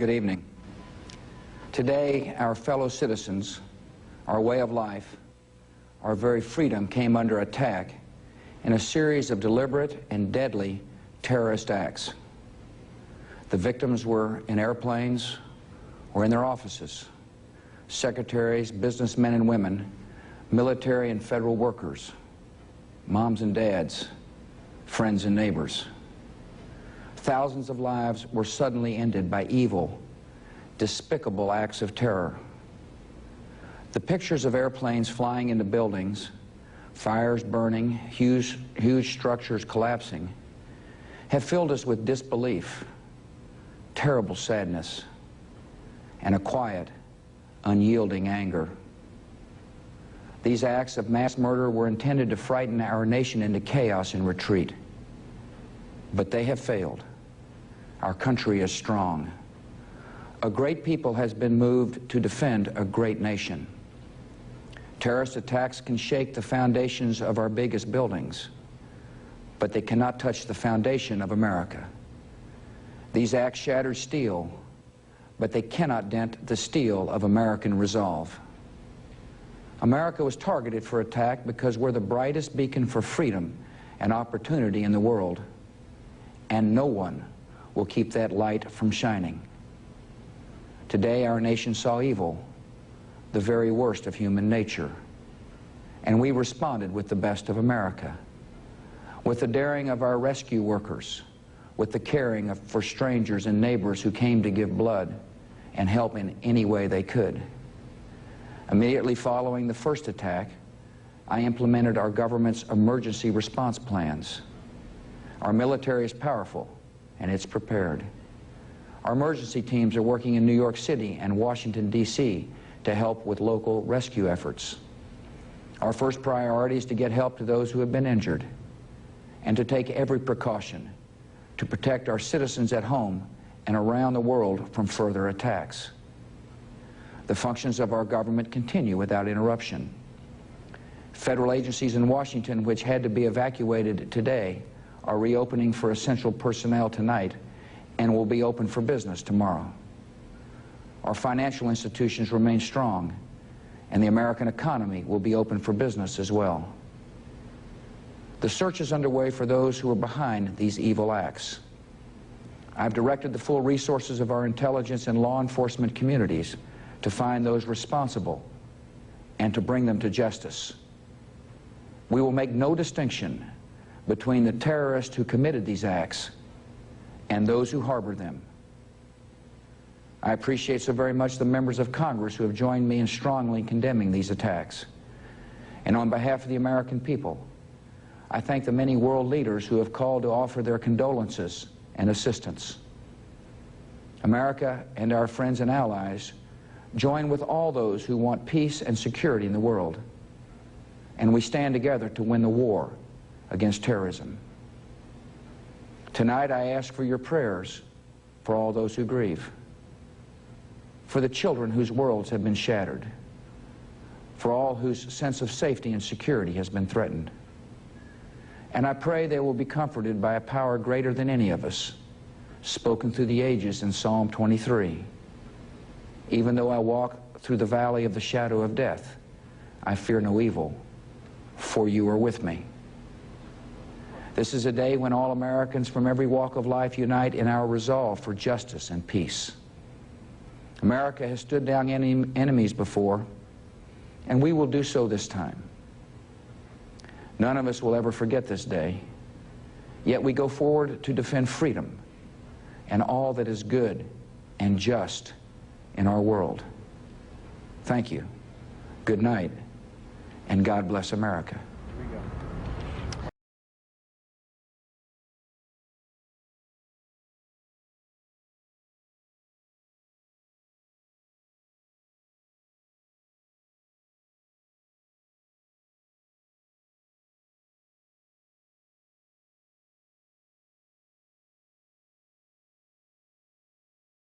Good evening. Today, our fellow citizens, our way of life, our very freedom came under attack in a series of deliberate and deadly terrorist acts. The victims were in airplanes or in their offices, secretaries, businessmen and women, military and federal workers, moms and dads, friends and neighbors. Thousands of lives were suddenly ended by evil, despicable acts of terror. The pictures of airplanes flying into buildings, fires burning, huge structures collapsing, have filled us with disbelief, terrible sadness, and a quiet, unyielding anger. These acts of mass murder were intended to frighten our nation into chaos and retreat. But they have failed. Our country is strong. A great people has been moved to defend a great nation. Terrorist attacks can shake the foundations of our biggest buildings, but they cannot touch the foundation of America. These acts shattered steel, but they cannot dent the steel of American resolve. America was targeted for attack because we're the brightest beacon for freedom and opportunity in the world, and no one will keep that light from shining. Today, our nation saw evil, the very worst of human nature, and we responded with the best of America, with the daring of our rescue workers, with the caring for strangers and neighbors who came to give blood and help in any way they could. Immediately following the first attack, I implemented our government's emergency response plans. Our military is powerful, and it's prepared. Our emergency teams are working in New York City and Washington, D.C. to help with local rescue efforts. Our first priority is to get help to those who have been injured and to take every precaution to protect our citizens at home and around the world from further attacks. The functions of our government continue without interruption. Federal agencies in Washington, which had to be evacuated today, are reopening for essential personnel tonight and will be open for business tomorrow. Our financial institutions remain strong, and the American economy will be open for business as well. The search is underway for those who are behind these evil acts. I've directed the full resources of our intelligence and law enforcement communities to find those responsible and to bring them to justice. We will make no distinction between the terrorists who committed these acts and those who harbored them. I appreciate so very much the members of Congress who have joined me in strongly condemning these attacks. And on behalf of the American people, I thank the many world leaders who have called to offer their condolences and assistance. America and our friends and allies join with all those who want peace and security in the world, and we stand together to win the war against terrorism. Tonight, I ask for your prayers for all those who grieve, for the children whose worlds have been shattered, for all whose sense of safety and security has been threatened. And I pray they will be comforted by a power greater than any of us, spoken through the ages in Psalm 23. Even though I walk through the valley of the shadow of death, I fear no evil, for you are with me. This is a day when all Americans from every walk of life unite in our resolve for justice and peace. America has stood down enemies before, and we will do so this time. None of us will ever forget this day, yet we go forward to defend freedom and all that is good and just in our world. Thank you. Good night, and God bless America.